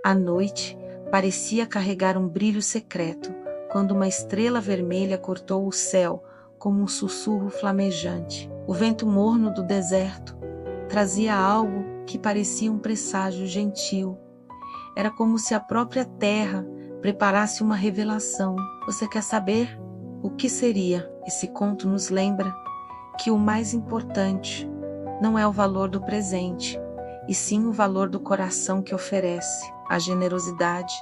A noite parecia carregar um brilho secreto, quando uma estrela vermelha cortou o céu como um sussurro flamejante. O vento morno do deserto trazia algo que parecia um presságio gentil. Era como se a própria terra preparasse uma revelação. Você quer saber o que seria? Esse conto nos lembra que o mais importante não é o valor do presente, e sim o valor do coração que oferece. A generosidade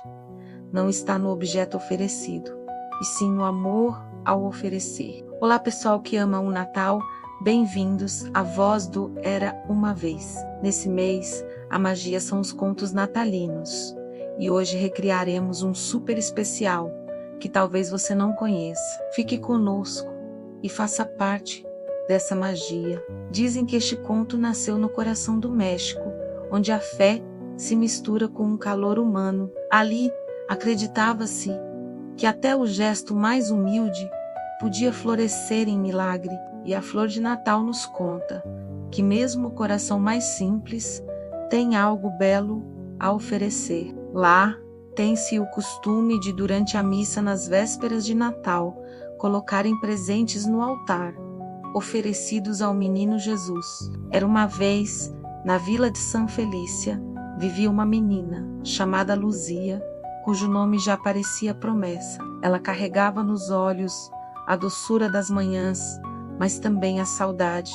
não está no objeto oferecido, e sim no amor ao oferecer. Olá, pessoal que ama o Natal, bem-vindos à Voz do Era Uma Vez. Nesse mês, a magia são os contos natalinos, e hoje recriaremos um super especial que talvez você não conheça. Fique conosco e faça parte dessa magia. Dizem que este conto nasceu no coração do México, onde a fé se mistura com um calor humano. Ali, acreditava-se que até o gesto mais humilde podia florescer em milagre, e a flor de Natal nos conta que mesmo o coração mais simples tem algo belo a oferecer. Lá, tem-se o costume de, durante a missa nas vésperas de Natal, colocarem presentes no altar, oferecidos ao menino Jesus. Era uma vez, na vila de São Felícia, vivia uma menina, chamada Luzia, cujo nome já parecia promessa. Ela carregava nos olhos a doçura das manhãs, mas também a saudade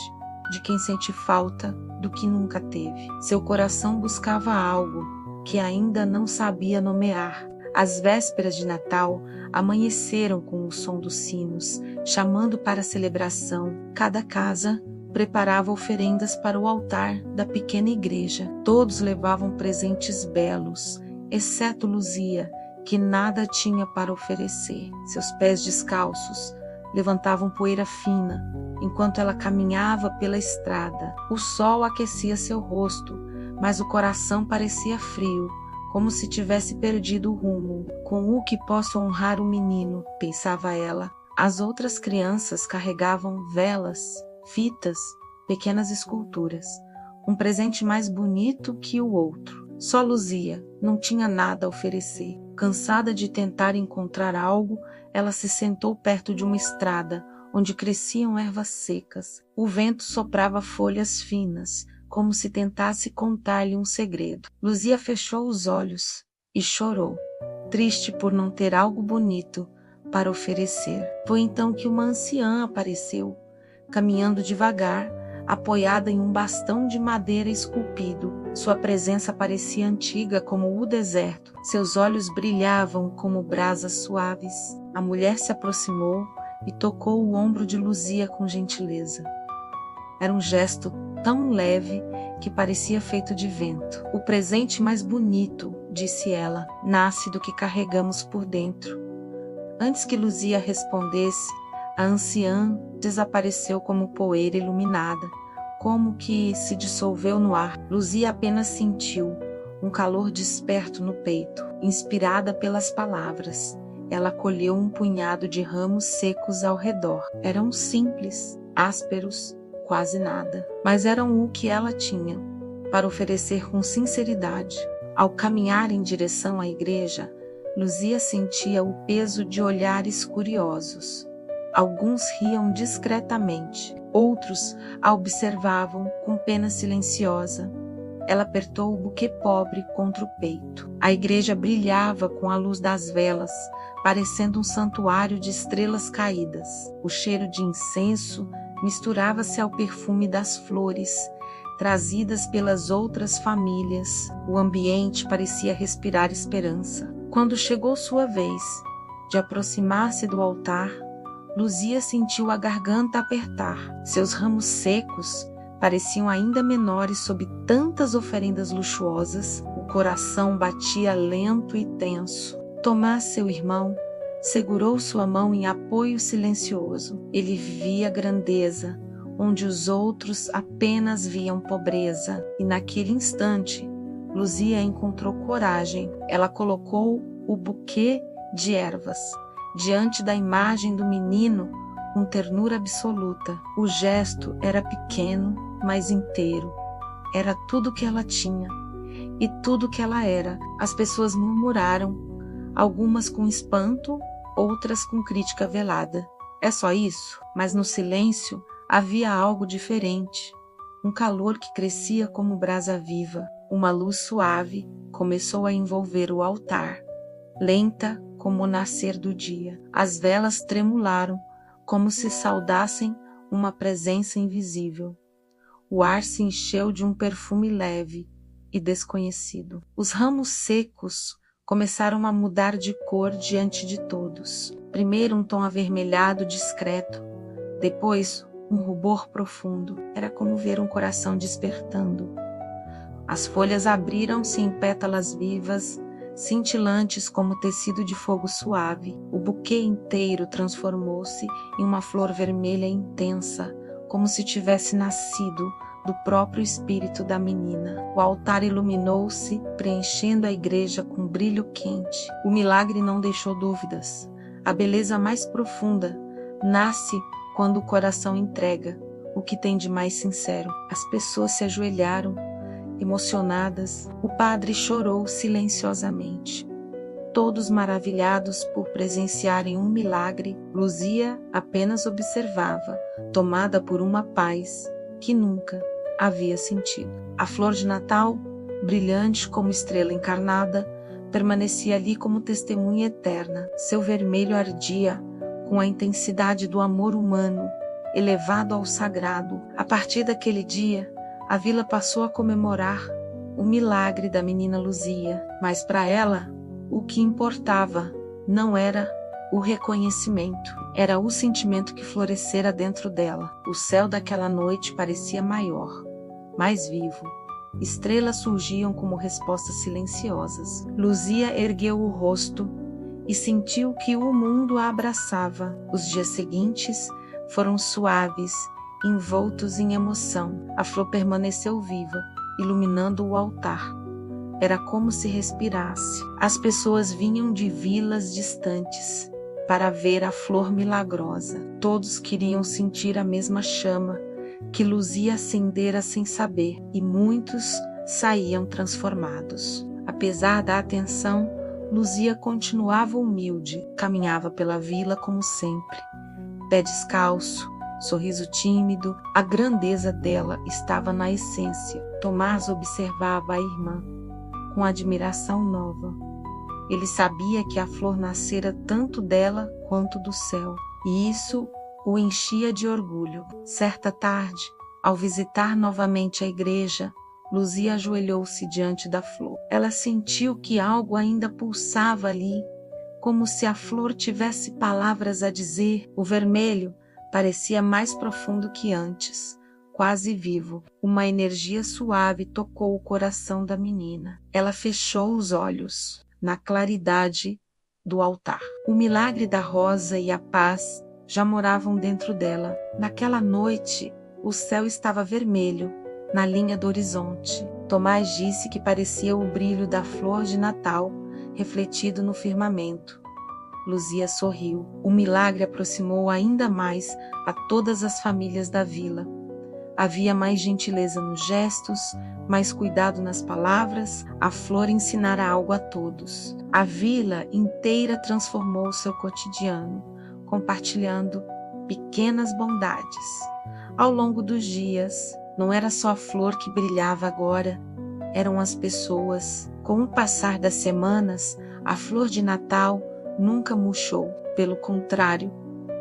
de quem sente falta do que nunca teve. Seu coração buscava algo que ainda não sabia nomear. As vésperas de Natal amanheceram com o som dos sinos, chamando para a celebração. Cada casa preparava oferendas para o altar da pequena igreja. Todos levavam presentes belos, exceto Luzia, que nada tinha para oferecer. Seus pés descalços levantavam poeira fina, enquanto ela caminhava pela estrada. O sol aquecia seu rosto, mas o coração parecia frio, como se tivesse perdido o rumo. Com o que posso honrar o menino, pensava ela. As outras crianças carregavam velas, fitas, pequenas esculturas, um presente mais bonito que o outro. Só Luzia não tinha nada a oferecer. Cansada de tentar encontrar algo, ela se sentou perto de uma estrada, onde cresciam ervas secas. O vento soprava folhas finas, como se tentasse contar-lhe um segredo. Luzia fechou os olhos e chorou, triste por não ter algo bonito para oferecer. Foi então que uma anciã apareceu, caminhando devagar, apoiada em um bastão de madeira esculpido. Sua presença parecia antiga como o deserto. Seus olhos brilhavam como brasas suaves. A mulher se aproximou e tocou o ombro de Luzia com gentileza. Era um gesto tão leve que parecia feito de vento. O presente mais bonito, disse ela, nasce do que carregamos por dentro. Antes que Luzia respondesse, a anciã desapareceu como poeira iluminada, como que se dissolveu no ar. Luzia apenas sentiu um calor desperto no peito. Inspirada pelas palavras, ela colheu um punhado de ramos secos ao redor. Eram simples, ásperos, quase nada, mas eram o que ela tinha para oferecer com sinceridade. Ao caminhar em direção à igreja, Luzia sentia o peso de olhares curiosos. Alguns riam discretamente, outros a observavam com pena silenciosa. Ela apertou o buquê pobre contra o peito. A igreja brilhava com a luz das velas, parecendo um santuário de estrelas caídas. O cheiro de incenso misturava-se ao perfume das flores, trazidas pelas outras famílias. O ambiente parecia respirar esperança. Quando chegou sua vez de aproximar-se do altar, Luzia sentiu a garganta apertar. Seus ramos secos pareciam ainda menores sob tantas oferendas luxuosas. O coração batia lento e tenso. Tomás, seu irmão, segurou sua mão em apoio silencioso. Ele via grandeza, onde os outros apenas viam pobreza. E naquele instante, Luzia encontrou coragem. Ela colocou o buquê de ervas diante da imagem do menino com ternura absoluta. O gesto era pequeno, mas inteiro. Era tudo que ela tinha. e tudo que ela era. As pessoas murmuraram, algumas com espanto, outras com crítica velada. É só isso? Mas no silêncio havia algo diferente. Um calor que crescia como brasa viva. Uma luz suave começou a envolver o altar, lenta como o nascer do dia. As velas tremularam, como se saudassem uma presença invisível. O ar se encheu de um perfume leve e desconhecido. Os ramos secos começaram a mudar de cor diante de todos. Primeiro um tom avermelhado discreto, depois um rubor profundo. Era como ver um coração despertando. As folhas abriram-se em pétalas vivas, cintilantes como tecido de fogo suave. O buquê inteiro transformou-se em uma flor vermelha intensa, como se tivesse nascido do próprio espírito da menina. O altar iluminou-se, preenchendo a igreja com brilho quente. O milagre não deixou dúvidas. A beleza mais profunda nasce quando o coração entrega o que tem de mais sincero. As pessoas se ajoelharam, emocionadas. O padre chorou silenciosamente. Todos maravilhados por presenciarem um milagre, Luzia apenas observava, tomada por uma paz que nunca havia sentido. A flor de Natal, brilhante como estrela encarnada, permanecia ali como testemunha eterna. Seu vermelho ardia com a intensidade do amor humano, elevado ao sagrado. A partir daquele dia, a vila passou a comemorar o milagre da menina Luzia, mas para ela, o que importava não era o reconhecimento, era o sentimento que florescera dentro dela. O céu daquela noite parecia maior, mais vivo. Estrelas surgiam como respostas silenciosas. Luzia ergueu o rosto e sentiu que o mundo a abraçava. Os dias seguintes foram suaves, envoltos em emoção. A flor permaneceu viva, iluminando o altar. Era como se respirasse. As pessoas vinham de vilas distantes para ver a flor milagrosa. Todos queriam sentir a mesma chama que Luzia acendera sem saber, e muitos saíam transformados. Apesar da atenção, Luzia continuava humilde, caminhava pela vila como sempre, pé descalço, sorriso tímido. A grandeza dela estava na essência. Tomás observava a irmã com admiração nova. Ele sabia que a flor nascera tanto dela quanto do céu, e isso o enchia de orgulho. Certa tarde, ao visitar novamente a igreja, Luzia ajoelhou-se diante da flor. Ela sentiu que algo ainda pulsava ali, como se a flor tivesse palavras a dizer. O vermelho parecia mais profundo que antes, quase vivo. Uma energia suave tocou o coração da menina. Ela fechou os olhos na claridade do altar. O milagre da rosa e a paz já moravam dentro dela. Naquela noite, o céu estava vermelho, na linha do horizonte. Tomás disse que parecia o brilho da flor de Natal, refletido no firmamento. Luzia sorriu. O milagre aproximou ainda mais a todas as famílias da vila. Havia mais gentileza nos gestos, mais cuidado nas palavras. A flor ensinara algo a todos. A vila inteira transformou seu cotidiano, compartilhando pequenas bondades. Ao longo dos dias, não era só a flor que brilhava agora, eram as pessoas. Com o passar das semanas, a flor de Natal nunca murchou. Pelo contrário,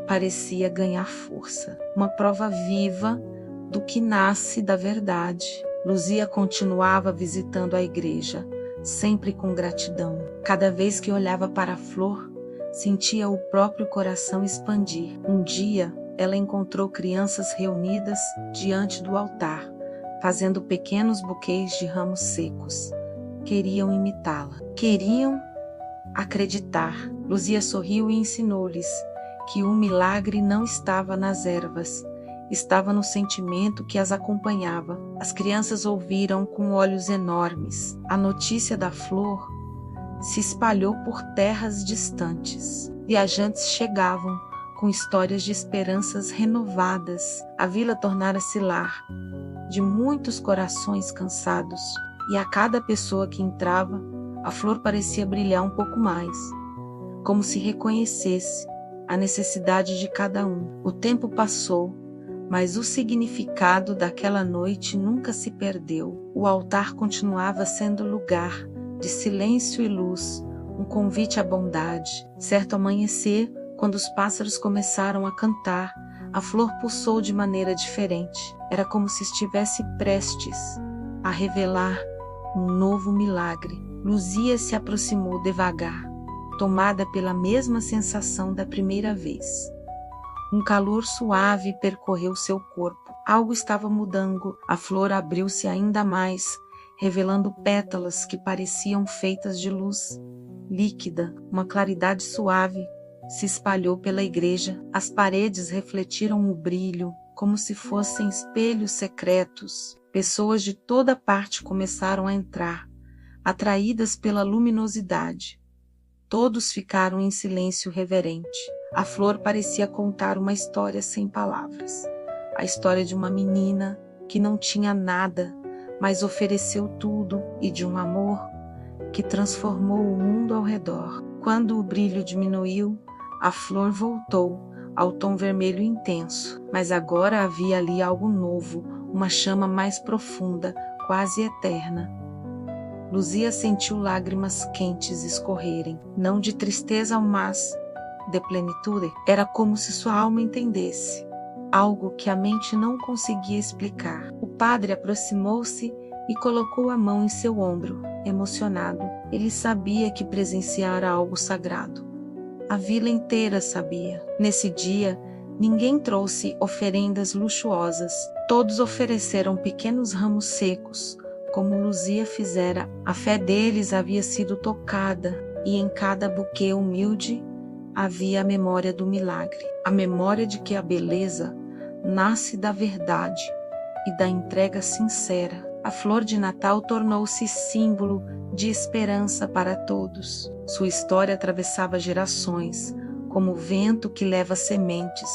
parecia ganhar força. Uma prova viva do que nasce da verdade. Luzia continuava visitando a igreja, sempre com gratidão. Cada vez que olhava para a flor, sentia o próprio coração expandir. Um dia, ela encontrou crianças reunidas diante do altar, fazendo pequenos buquês de ramos secos. Queriam imitá-la. Queriam acreditar. Luzia sorriu e ensinou-lhes que o milagre não estava nas ervas, estava no sentimento que as acompanhava. As crianças ouviram com olhos enormes. A notícia da flor se espalhou por terras distantes. Viajantes chegavam com histórias de esperanças renovadas. A vila tornara-se lar de muitos corações cansados. e a cada pessoa que entrava, a flor parecia brilhar um pouco mais, como se reconhecesse a necessidade de cada um. O tempo passou, mas o significado daquela noite nunca se perdeu. O altar continuava sendo lugar de silêncio e luz, um convite à bondade. Certo amanhecer, quando os pássaros começaram a cantar, a flor pulsou de maneira diferente. Era como se estivesse prestes a revelar um novo milagre. Luzia se aproximou devagar, tomada pela mesma sensação da primeira vez. Um calor suave percorreu seu corpo. Algo estava mudando. A flor abriu-se ainda mais, revelando pétalas que pareciam feitas de luz líquida. Uma claridade suave se espalhou pela igreja. As paredes refletiram o brilho, como se fossem espelhos secretos. Pessoas de toda parte começaram a entrar, atraídas pela luminosidade. Todos ficaram em silêncio reverente. A flor parecia contar uma história sem palavras. A história de uma menina que não tinha nada, mas ofereceu tudo, e de um amor que transformou o mundo ao redor. Quando o brilho diminuiu, a flor voltou ao tom vermelho intenso, mas agora havia ali algo novo, uma chama mais profunda, quase eterna. Luzia sentiu lágrimas quentes escorrerem, não de tristeza, mas de plenitude. Era como se sua alma entendesse algo que a mente não conseguia explicar. O padre aproximou-se e colocou a mão em seu ombro, emocionado. Ele sabia que presenciara algo sagrado. A vila inteira sabia. Nesse dia, ninguém trouxe oferendas luxuosas. Todos ofereceram pequenos ramos secos, como Luzia fizera. A fé deles havia sido tocada, e em cada buquê humilde havia a memória do milagre, a memória de que a beleza nasce da verdade e da entrega sincera. A flor de Natal tornou-se símbolo de esperança para todos. Sua história atravessava gerações, como o vento que leva sementes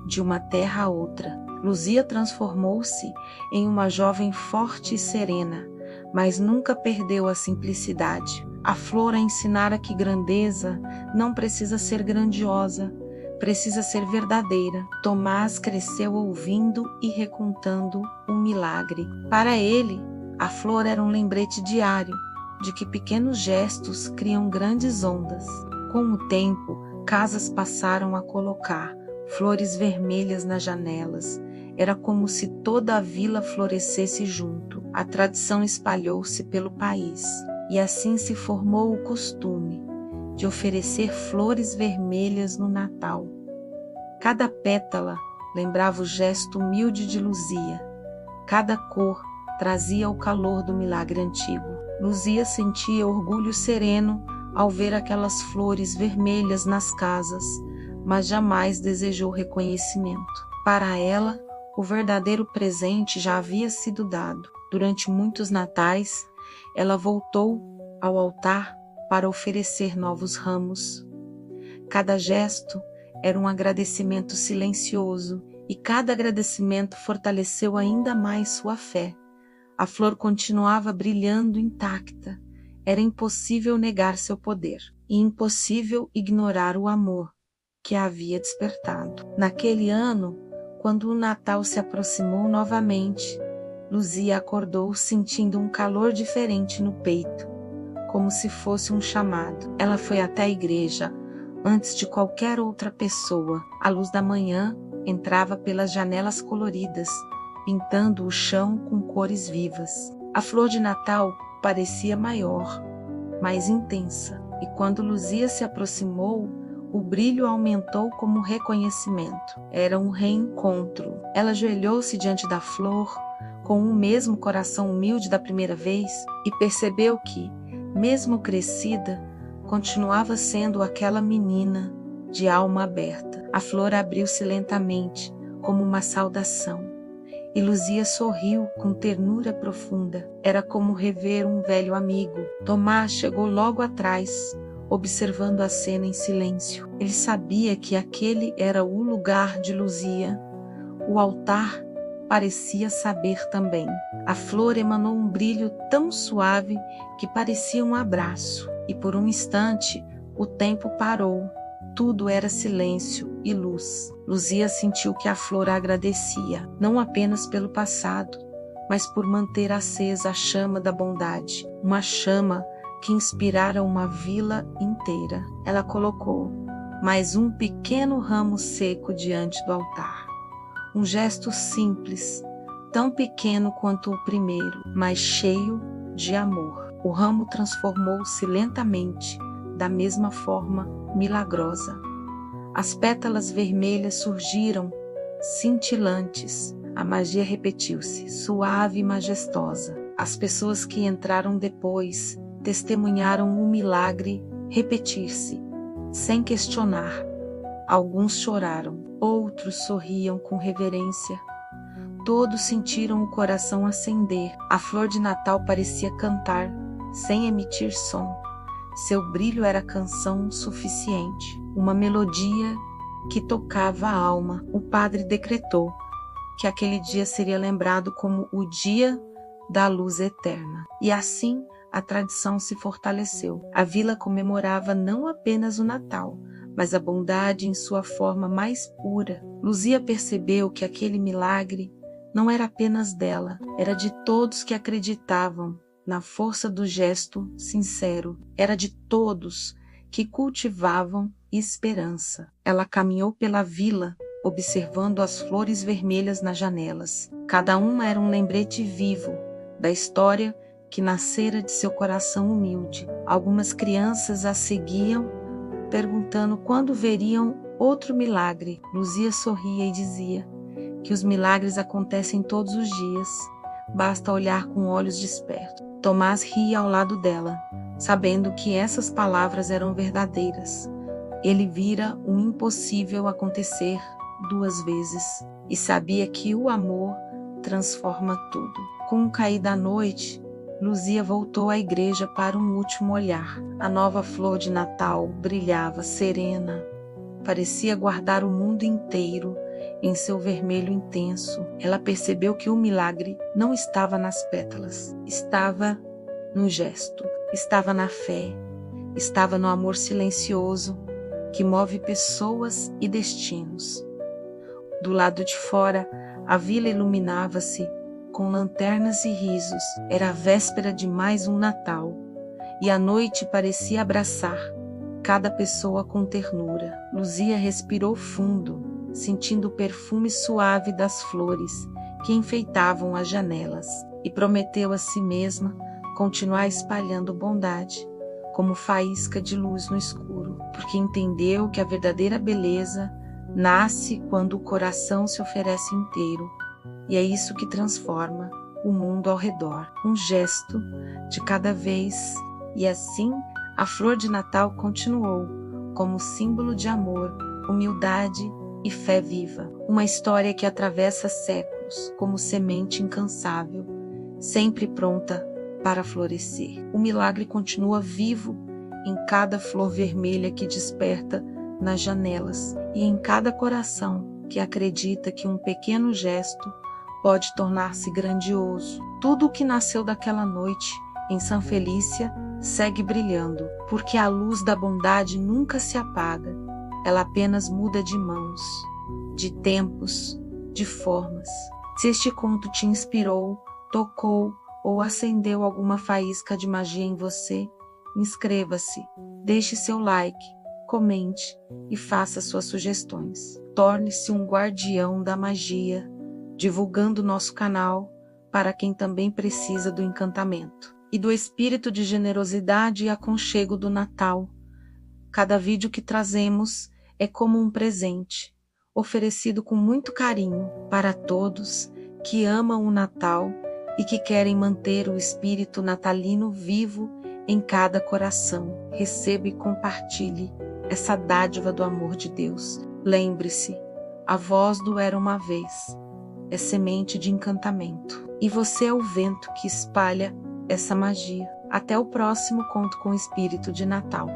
de uma terra a outra. Luzia transformou-se em uma jovem forte e serena, mas nunca perdeu a simplicidade. A flor a ensinara que grandeza não precisa ser grandiosa, precisa ser verdadeira. Tomás cresceu ouvindo e recontando um milagre. Para ele, a flor era um lembrete diário de que pequenos gestos criam grandes ondas. Com o tempo, casas passaram a colocar flores vermelhas nas janelas. Era como se toda a vila florescesse junto. A tradição espalhou-se pelo país, e assim se formou o costume de oferecer flores vermelhas no Natal. Cada pétala lembrava o gesto humilde de Luzia. Cada cor trazia o calor do milagre antigo. Luzia sentia orgulho sereno ao ver aquelas flores vermelhas nas casas, mas jamais desejou reconhecimento. Para ela, o verdadeiro presente já havia sido dado. Durante muitos natais, ela voltou ao altar para oferecer novos ramos. Cada gesto era um agradecimento silencioso, e cada agradecimento fortaleceu ainda mais sua fé. A flor continuava brilhando intacta. Era impossível negar seu poder, e impossível ignorar o amor que a havia despertado. Naquele ano, quando o Natal se aproximou novamente, Luzia acordou sentindo um calor diferente no peito, como se fosse um chamado. Ela foi até a igreja antes de qualquer outra pessoa. A luz da manhã entrava pelas janelas coloridas, pintando o chão com cores vivas. A flor de Natal parecia maior, mais intensa, e quando Luzia se aproximou, o brilho aumentou como reconhecimento. Era um reencontro. Ela ajoelhou-se diante da flor, com o mesmo coração humilde da primeira vez, e percebeu que, mesmo crescida, continuava sendo aquela menina de alma aberta. A flor abriu-se lentamente, como uma saudação, e Luzia sorriu com ternura profunda. Era como rever um velho amigo. Tomás chegou logo atrás, observando a cena em silêncio. Ele sabia que aquele era o lugar de Luzia, o altar parecia saber também. A flor emanou um brilho tão suave que parecia um abraço, e por um instante o tempo parou. Tudo era silêncio e luz. Luzia sentiu que a flor a agradecia, não apenas pelo passado, mas por manter acesa a chama da bondade, uma chama que inspirara uma vila inteira. Ela colocou mais um pequeno ramo seco diante do altar. Um gesto simples, tão pequeno quanto o primeiro, mas cheio de amor. O ramo transformou-se lentamente, da mesma forma milagrosa. As pétalas vermelhas surgiram, cintilantes. A magia repetiu-se, suave e majestosa. As pessoas que entraram depois testemunharam o milagre repetir-se, sem questionar. Alguns choraram, outros sorriam com reverência. Todos sentiram o coração acender. A flor de Natal parecia cantar, sem emitir som. Seu brilho era canção suficiente, uma melodia que tocava a alma. O padre decretou que aquele dia seria lembrado como o dia da luz eterna. E assim a tradição se fortaleceu. A vila comemorava não apenas o Natal, mas a bondade em sua forma mais pura. Luzia percebeu que aquele milagre não era apenas dela, era de todos que acreditavam na força do gesto sincero. Era de todos que cultivavam esperança. Ela caminhou pela vila, observando as flores vermelhas nas janelas. Cada uma era um lembrete vivo da história que nascera de seu coração humilde. Algumas crianças a seguiam, perguntando quando veriam outro milagre. Luzia sorria e dizia que os milagres acontecem todos os dias, basta olhar com olhos despertos. Tomás ria ao lado dela, sabendo que essas palavras eram verdadeiras. Ele vira o impossível acontecer 2 vezes e sabia que o amor transforma tudo. Com o cair da noite, Luzia voltou à igreja para um último olhar. A nova flor de Natal brilhava serena, parecia guardar o mundo inteiro em seu vermelho intenso. Ela percebeu que o milagre não estava nas pétalas, estava no gesto, estava na fé, estava no amor silencioso que move pessoas e destinos. Do lado de fora, a vila iluminava-se com lanternas e risos. Era a véspera de mais um Natal, e a noite parecia abraçar cada pessoa com ternura. Luzia respirou fundo, sentindo o perfume suave das flores que enfeitavam as janelas, e prometeu a si mesma continuar espalhando bondade, como faísca de luz no escuro, porque entendeu que a verdadeira beleza nasce quando o coração se oferece inteiro, e é isso que transforma o mundo ao redor, um gesto de cada vez. E assim a flor de Natal continuou como símbolo de amor, humildade e fé viva, uma história que atravessa séculos como semente incansável, sempre pronta para florescer. O milagre continua vivo em cada flor vermelha que desperta nas janelas e em cada coração que acredita que um pequeno gesto pode tornar-se grandioso. Tudo o que nasceu daquela noite em São Felícia segue brilhando, porque a luz da bondade nunca se apaga, ela apenas muda de mãos, de tempos, de formas. Se este conto te inspirou, tocou ou acendeu alguma faísca de magia em você, inscreva-se, deixe seu like, comente e faça suas sugestões. Torne-se um guardião da magia, divulgando nosso canal para quem também precisa do encantamento e do espírito de generosidade e aconchego do Natal. Cada vídeo que trazemos é como um presente, oferecido com muito carinho para todos que amam o Natal e que querem manter o espírito natalino vivo em cada coração. Receba e compartilhe essa dádiva do amor de Deus. Lembre-se, a voz do Era Uma Vez é semente de encantamento, e você é o vento que espalha essa magia. Até o próximo Conto com Espírito de Natal.